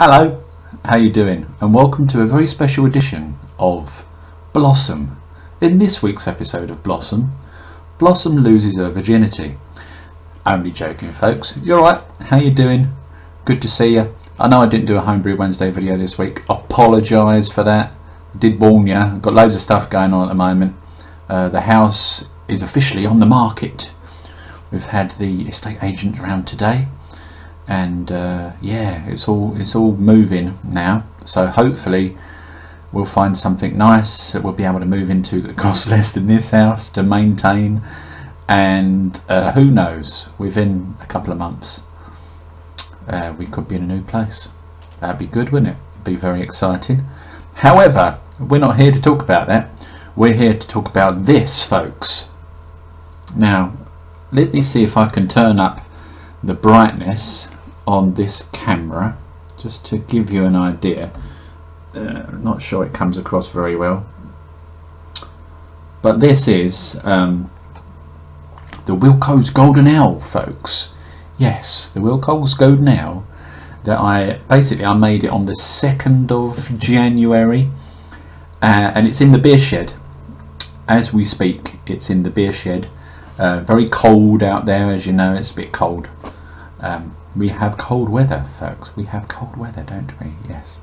Hello, how you doing? And welcome to a very special edition of Blossom. In this week's episode of Blossom, Blossom loses her virginity. Only joking, folks. You alright? How you doing? Good to see you. I know I didn't do a Homebrew Wednesday video this week. Apologise for that. I did warn you. I've got loads of stuff going on at the moment. The house is officially on the market. We've had the estate agent around today. And yeah, it's all moving now, so hopefully we'll find something nice that we'll be able to move into that costs less than this house to maintain, and who knows, within a couple of months we could be in a new place. That'd be good, wouldn't it? Be very exciting. However, we're not here to talk about that. We're here to talk about this, folks. Now let me see if I can turn up the brightness on this camera just to give you an idea. I'm not sure it comes across very well, but this is the Wilko's Golden Ale, folks. Yes, the Wilko's Golden Ale that I made it on the 2nd of January, and it's in the beer shed as we speak. It's in the beer shed. Very cold out there, as you know. It's a bit cold. We have cold weather, folks. We have cold weather, don't we? Yes.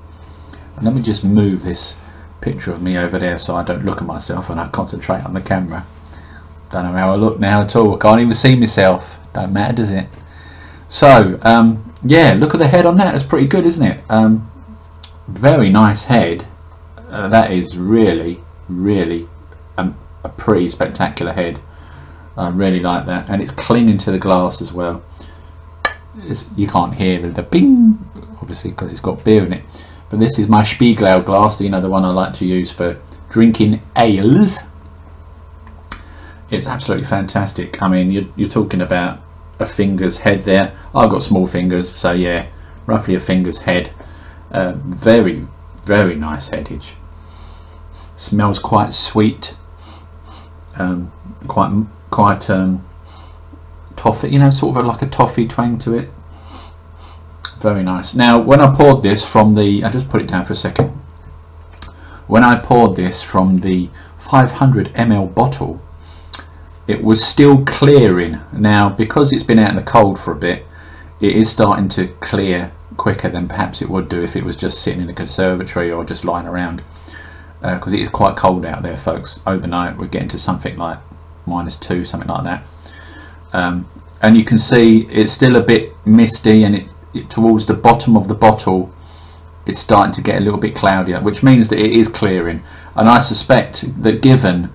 Let me just move this picture of me over there so I don't look at myself and I concentrate on the camera. Don't know how I look now at all. I can't even see myself. Don't matter, does it? So yeah, look at the head on that. It's pretty good, isn't it? Very nice head. That is really a pretty spectacular head. I really like that, and it's clinging to the glass as well. You can't hear the bing, obviously, because it's got beer in it. But this is my Spiegel glass, you know, the one I like to use for drinking ales. It's absolutely fantastic. I mean, you're talking about a finger's head there. I've got small fingers, so yeah, roughly a finger's head. Very nice headage. Smells quite sweet. Quite toffee, you know, sort of like a toffee twang to it. Very nice. Now when I poured this from the, I just put it down for a second. When I poured this from the 500 ml bottle, it was still clearing. Now because it's been out in the cold for a bit, it is starting to clear quicker than perhaps it would do if it was just sitting in the conservatory or just lying around, because it is quite cold out there, folks. Overnight we're getting to something like -2, something like that. And you can see it's still a bit misty, and it towards the bottom of the bottle it's starting to get a little bit cloudier, which means that it is clearing. And I suspect that given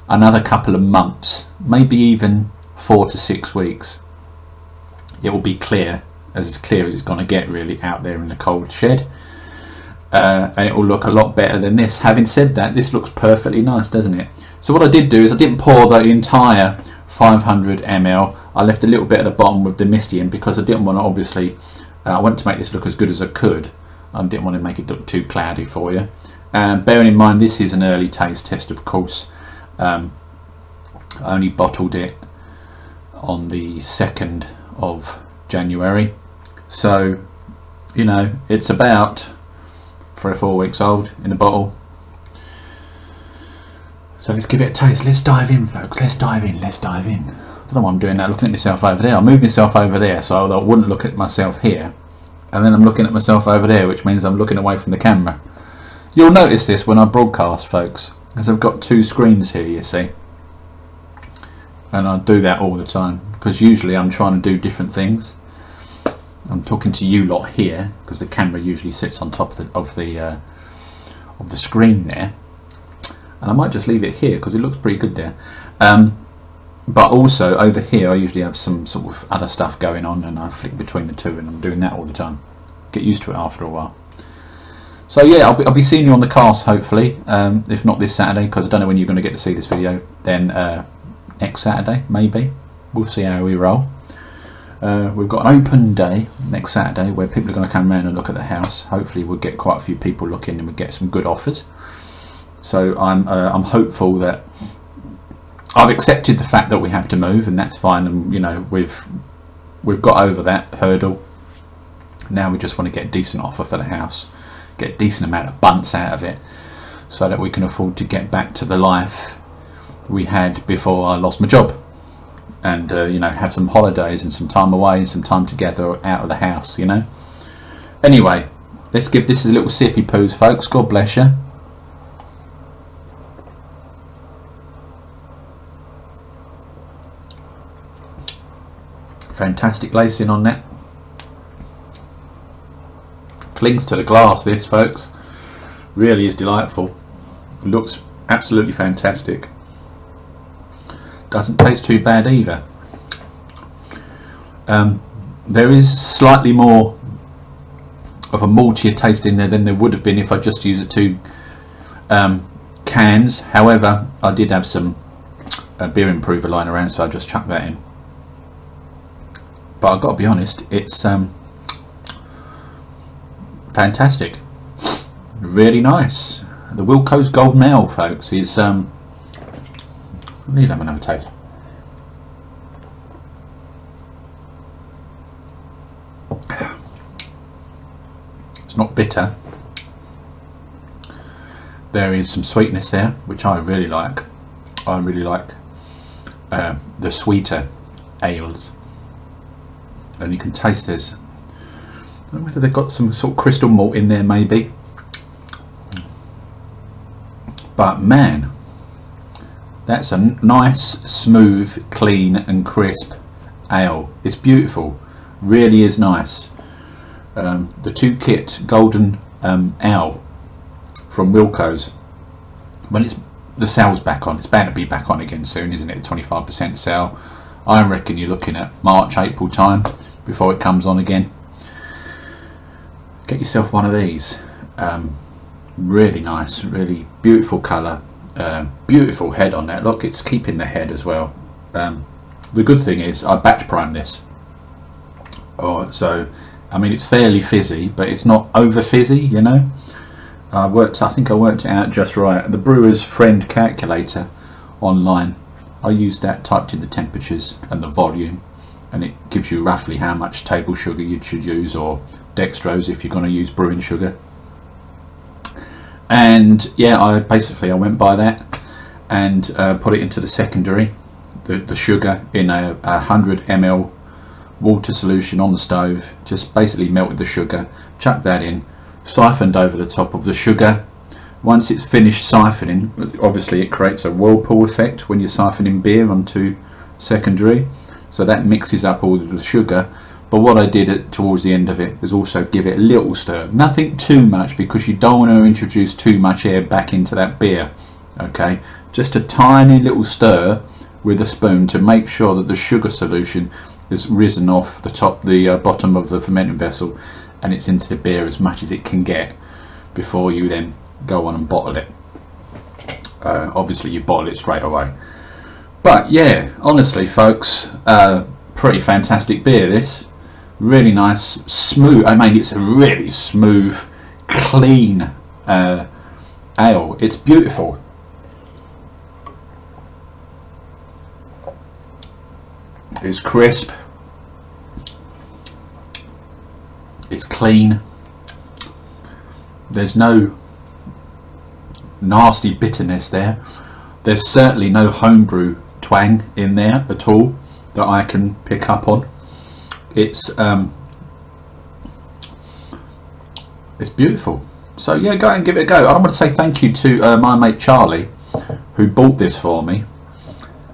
another couple of months, maybe even 4 to 6 weeks, it will be clear as it's going to get really out there in the cold shed, and it will look a lot better than this. Having said that, this looks perfectly nice, doesn't it? So what I did do is I didn't pour the entire 500 ml. I left a little bit at the bottom with the misty in, because I didn't want to, obviously, I wanted to make this look as good as I could. I didn't want to make it look too cloudy for you. Bearing in mind this is an early taste test, of course. I only bottled it on the 2nd of January. So, you know, it's about 3 or 4 weeks old in the bottle. So let's give it a taste. Let's dive in, folks. Let's dive in. Let's dive in. I don't know why I'm doing that, looking at myself over there. I moved myself over there so that I wouldn't look at myself here. And then I'm looking at myself over there, which means I'm looking away from the camera. You'll notice this when I broadcast, folks, because I've got 2 screens here, you see. And I do that all the time, because usually I'm trying to do different things. I'm talking to you lot here, because the camera usually sits on top of the screen there. And I might just leave it here because it looks pretty good there. But also over here I usually have some sort of other stuff going on, and I flick between the two, and I'm doing that all the time. Get used to it after a while. So yeah, I'll be seeing you on the cast, hopefully. If not this Saturday, because I don't know when you're going to get to see this video, then next Saturday maybe. We'll see how we roll. We've got an open day next Saturday where people are going to come around and look at the house. Hopefully we'll get quite a few people looking, and we'll get some good offers. So I'm hopeful that I've accepted the fact that we have to move, and that's fine. And you know, we've got over that hurdle. Now we just want to get a decent offer for the house, get a decent amount of bunts out of it, so that we can afford to get back to the life we had before I lost my job, and you know, have some holidays and some time away and some time together out of the house, you know. Anyway, let's give this a little sippy poos, folks. God bless you. Fantastic lacing on that. Clings to the glass, this, folks. Really is delightful. Looks absolutely fantastic. Doesn't taste too bad either. There is slightly more of a maltier taste in there than there would have been if I just used the 2 cans. However, I did have some beer improver lying around, so I just chucked that in. But I've got to be honest, it's fantastic. Really nice. The Wilko's Golden Ale, folks, is I need to have another taste. It's not bitter. There is some sweetness there, which I really like. I really like the sweeter ales, and you can taste this. I don't know whether they've got some sort of crystal malt in there, maybe. But man, that's a nice, smooth, clean and crisp ale. It's beautiful, really is nice. The 2 kit Golden Ale from Wilko's, when the sale's back on, it's bound to be back on again soon, isn't it? 25% sale. I reckon you're looking at March, April time before it comes on again. Get yourself one of these. Really nice, really beautiful colour, beautiful head on that. Look, it's keeping the head as well. The good thing is I batch prime this, so I mean it's fairly fizzy, but it's not over fizzy, you know. I think I worked it out just right. The brewer's friend calculator online, I used that, typed in the temperatures and the volume, and it gives you roughly how much table sugar you should use, or dextrose if you're going to use brewing sugar. And yeah, I went by that and put it into the secondary, the sugar in a 100 ml water solution on the stove. Just basically melted the sugar, chucked that in, siphoned over the top of the sugar. Once it's finished siphoning, obviously it creates a whirlpool effect when you're siphoning beer onto secondary, so that mixes up all of the sugar. But what I did towards the end of it was also give it a little stir, nothing too much, because you don't want to introduce too much air back into that beer. Okay, just a tiny little stir with a spoon to make sure that the sugar solution is risen off the bottom of the fermenting vessel, and it's into the beer as much as it can get before you then go on and bottle it. Obviously you bottle it straight away. But yeah, honestly folks, pretty fantastic beer this. Really nice, smooth. I mean, it's a really smooth, clean ale. It's beautiful. It's crisp. It's clean. There's no nasty bitterness there. There's certainly no homebrew twang in there at all that I can pick up on. It's beautiful. So yeah, go and give it a go. I want to say thank you to my mate Charlie, who bought this for me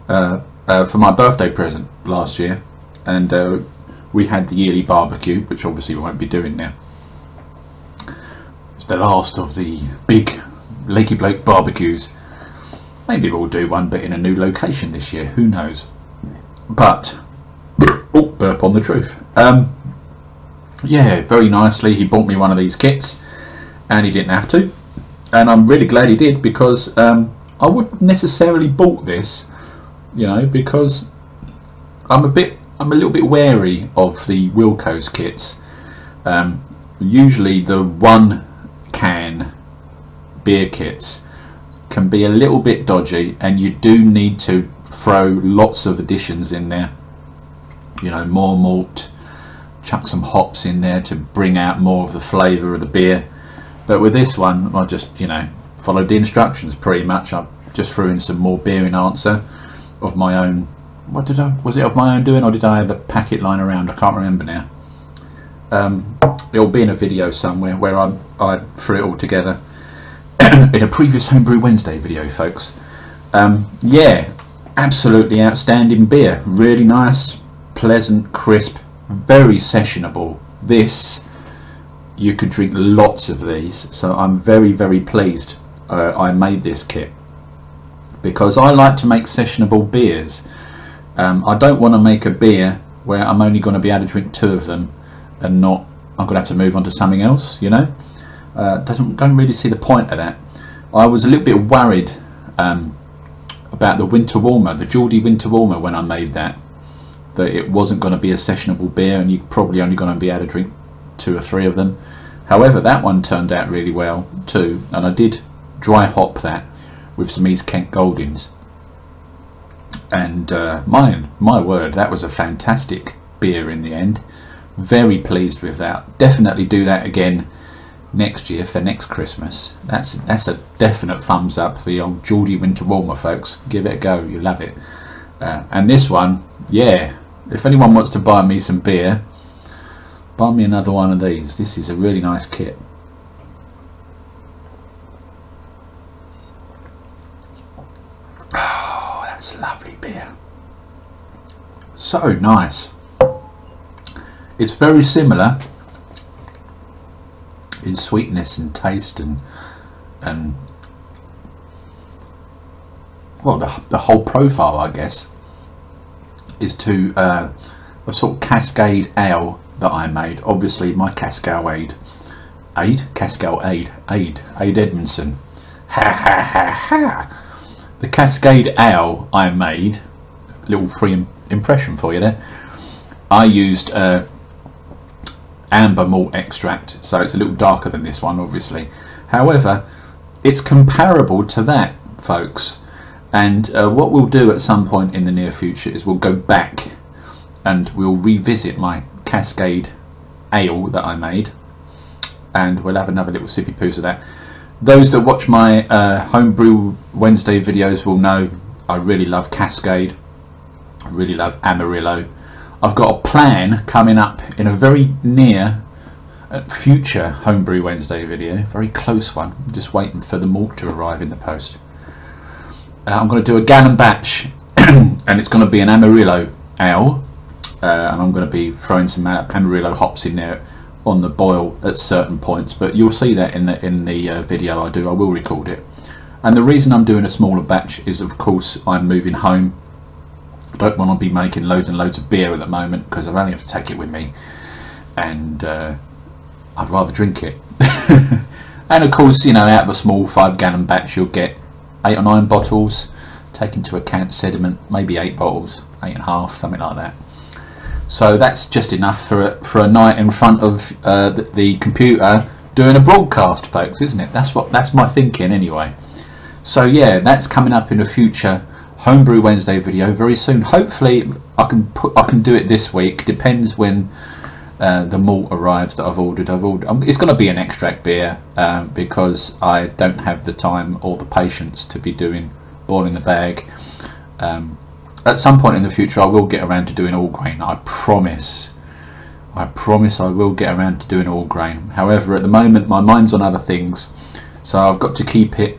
for my birthday present last year, and we had the yearly barbecue, which obviously we won't be doing now. It's the last of the big Lakey Bloke barbecues. Maybe we'll do one, but in a new location this year, who knows. But oh, burp on the truth. Yeah, very nicely he bought me one of these kits, and he didn't have to, and I'm really glad he did, because I wouldn't necessarily bought this, you know, because I'm a little bit wary of the Wilko's kits. Usually the 1 can beer kits can be a little bit dodgy, and you do need to throw lots of additions in there, you know, more malt, chuck some hops in there to bring out more of the flavour of the beer. But with this one, I just, you know, followed the instructions pretty much. I just threw in some more beer enhancer of my own. Was it of my own doing, or did I have a packet lying around? I can't remember now. It'll be in a video somewhere where I threw it all together in a previous Homebrew Wednesday video, folks. Yeah, absolutely outstanding beer. Really nice, pleasant, crisp, very sessionable. This, you could drink lots of these, so I'm very, very pleased I made this kit, because I like to make sessionable beers. I don't want to make a beer where I'm only going to be able to drink 2 of them and I'm going to have to move on to something else, you know. Don't really see the point of that. I was a little bit worried about the winter warmer, the Geordie winter warmer, when I made that it wasn't going to be a sessionable beer and you're probably only going to be able to drink 2 or 3 of them. However, that one turned out really well too, and I did dry hop that with some East Kent Goldings, and my word, that was a fantastic beer in the end. Very pleased with that. Definitely do that again next year for next Christmas. That's a definite thumbs up. The old Geordie winter warmer, folks. Give it a go, you'll love it. And this one, yeah, if anyone wants to buy me some beer, buy me another one of these. This is a really nice kit. Oh, that's lovely beer. So nice. It's very similar in sweetness and taste and well, the whole profile, I guess, is to a sort of Cascade ale that I made. Obviously my Cascade Edmondson, the Cascade ale I made, little free impression for you there. I used amber malt extract, so it's a little darker than this one, obviously. However, it's comparable to that, folks. And what we'll do at some point in the near future is we'll go back and we'll revisit my Cascade ale that I made, and we'll have another little sippy poos of that. Those that watch my Homebrew Wednesday videos will know I really love Cascade. I really love Amarillo. I've got a plan coming up in a very near future Homebrew Wednesday video, very close one. I'm just waiting for the malt to arrive in the post. I'm going to do a gallon batch and it's going to be an Amarillo ale, and I'm going to be throwing some Amarillo hops in there on the boil at certain points, but you'll see that in the video I do. I will record it. And the reason I'm doing a smaller batch is, of course, I'm moving home. I don't want to be making loads and loads of beer at the moment because I've only have to take it with me, and I'd rather drink it. And of course, you know, out of a small 5-gallon batch you'll get 8 or 9 bottles, take into account sediment, maybe 8 bottles, 8.5, something like that. So that's just enough for a night in front of the computer doing a broadcast, folks, isn't it? That's my thinking anyway. So yeah, that's coming up in a future Homebrew Wednesday video very soon. Hopefully I can do it this week. Depends when the malt arrives that I've ordered. It's going to be an extract beer because I don't have the time or the patience to be boiling the bag. At some point in the future I will get around to doing all grain. I promise I will get around to doing all grain. However, at the moment my mind's on other things, so I've got to keep it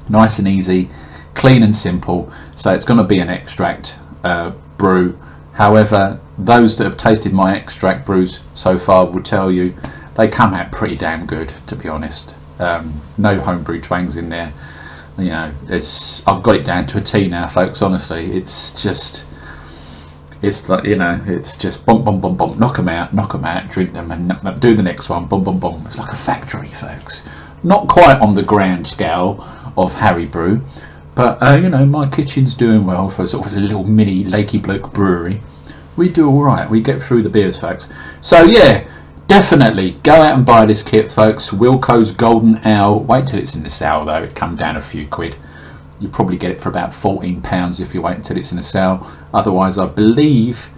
nice and easy, clean and simple. So it's going to be an extract brew. However, those that have tasted my extract brews so far will tell you they come out pretty damn good, to be honest. No homebrew twangs in there. You know, I've got it down to a T now, folks. Honestly, it's like, you know, it's just bump, bump, bump, bump, knock them out, drink them, and do the next one, bum, bum, bum. It's like a factory, folks. Not quite on the grand scale of Harry Brew, but you know, my kitchen's doing well for sort of a little mini Lakey Bloke brewery. We do all right. We get through the beers, folks. So yeah, definitely go out and buy this kit, folks. Wilko's Golden Ale. Wait till it's in the sale though. It come down a few quid. You probably get it for about £14 if you wait until it's in the sale. Otherwise, I believe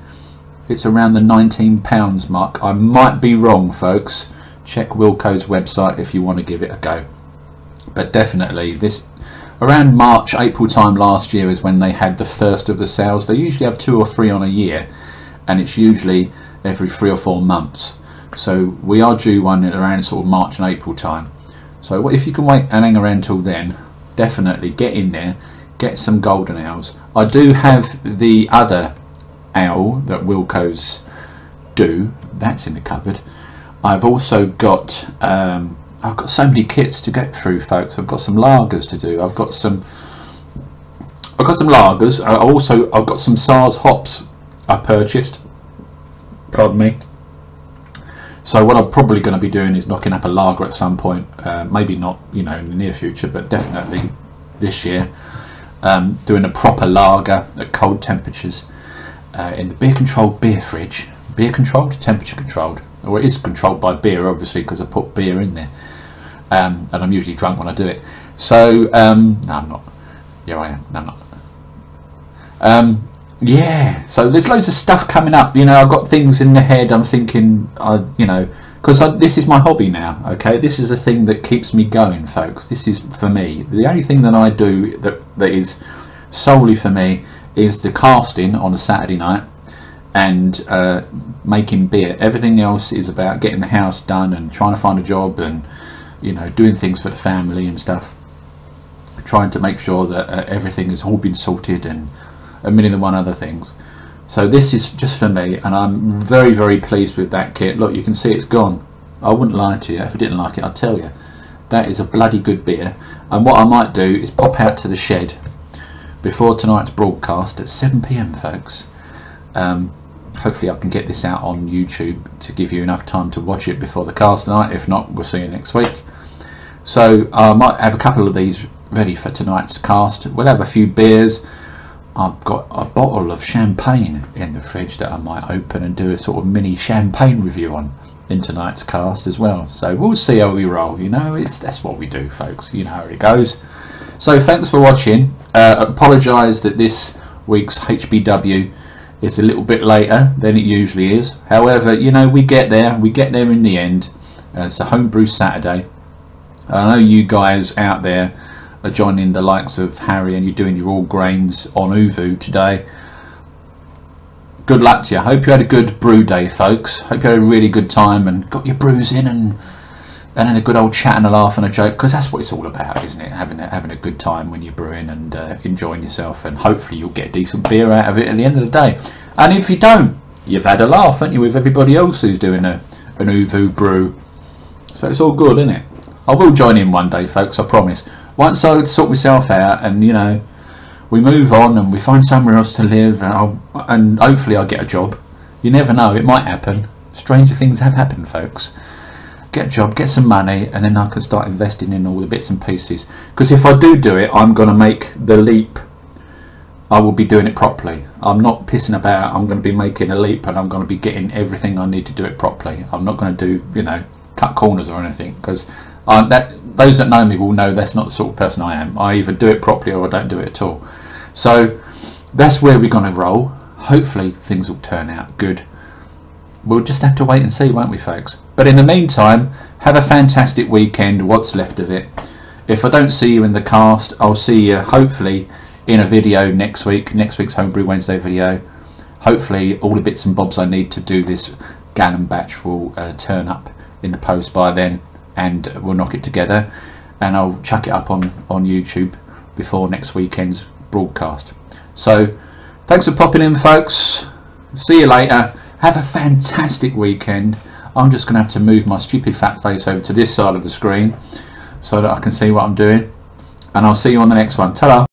it's around the £19 mark. I might be wrong, folks. Check Wilko's website if you want to give it a go. But definitely this around March, April time last year is when they had the first of the sales. They usually have 2 or 3 on a year, and it's usually every 3 or 4 months. So we are due one at around sort of March and April time. So if you can wait and hang around till then, definitely get in there, get some golden owls. I do have the other owl that Wilko's do, that's in the cupboard. I've also got I've got so many kits to get through, folks. I've got some lagers to do. I've got some lagers. I've got some SARS hops I purchased. Pardon me. So what I'm probably going to be doing is knocking up a lager at some point. Maybe not, you know, in the near future, but definitely this year. Doing a proper lager at cold temperatures in the beer-controlled beer fridge. Beer-controlled, temperature-controlled. Or it is controlled by beer, obviously, because I put beer in there. And I'm usually drunk when I do it. So, no, I'm not. Yeah, I am. No, I'm not. Yeah, so there's loads of stuff coming up. You know, I've got things in the head. I'm thinking, you know, because this is my hobby now. Okay, this is a thing that keeps me going, folks. This is for me. The only thing that I do that is solely for me is the casting on a Saturday night and making beer. Everything else is about getting the house done and trying to find a job and, you know, doing things for the family and stuff. Trying to make sure that everything has all been sorted and a million and one other things. So this is just for me, and I'm very, very pleased with that kit. Look, you can see it's gone. I wouldn't lie to you. If I didn't like it, I'd tell you. That is a bloody good beer. And what I might do is pop out to the shed before tonight's broadcast at 7 PM, folks. Hopefully I can get this out on YouTube to give you enough time to watch it before the cast tonight. If not, we'll see you next week. So I might have a couple of these ready for tonight's cast. We'll have a few beers. I've got a bottle of champagne in the fridge that I might open and do a sort of mini champagne review on in tonight's cast as well. So we'll see how we roll. You know, that's what we do, folks. You know how it goes. So thanks for watching. Apologise that this week's HBW is a little bit later than it usually is. However, you know, we get there in the end. It's a homebrew Saturday. I know you guys out there are joining the likes of Harry and you're doing your all grains on Uvu today. Good luck to you. Hope you had a good brew day, folks. Hope you had a really good time and got your brews in and then a good old chat and a laugh and a joke, because that's what it's all about, isn't it? Having a good time when you're brewing and enjoying yourself, and hopefully you'll get a decent beer out of it at the end of the day. And if you don't, you've had a laugh, haven't you, with everybody else who's doing an Uvu brew. So it's all good, isn't it? I will join in one day, folks, I promise. Once I sort myself out and, you know, we move on and we find somewhere else to live and hopefully I'll get a job. You never know, it might happen. Stranger things have happened, folks. Get a job, get some money, and then I can start investing in all the bits and pieces. Because if I do it, I'm going to make the leap. I will be doing it properly. I'm not pissing about. I'm going to be making a leap and I'm going to be getting everything I need to do it properly. I'm not going to do, you know, cut corners or anything, because those that know me will know that's not the sort of person I am. I either do it properly or I don't do it at all. So that's where we're going to roll. Hopefully things will turn out good. We'll just have to wait and see, won't we, folks? But in the meantime, have a fantastic weekend, what's left of it. If I don't see you in the cast, I'll see you hopefully in a video next week, next week's Homebrew Wednesday video. Hopefully all the bits and bobs I need to do this gallon batch will turn up in the post by then, and we'll knock it together, and I'll chuck it up on YouTube before next weekend's broadcast. So thanks for popping in, folks. See you later. Have a fantastic weekend. I'm just going to have to move my stupid fat face over to this side of the screen so that I can see what I'm doing, and I'll see you on the next one. Ta-da.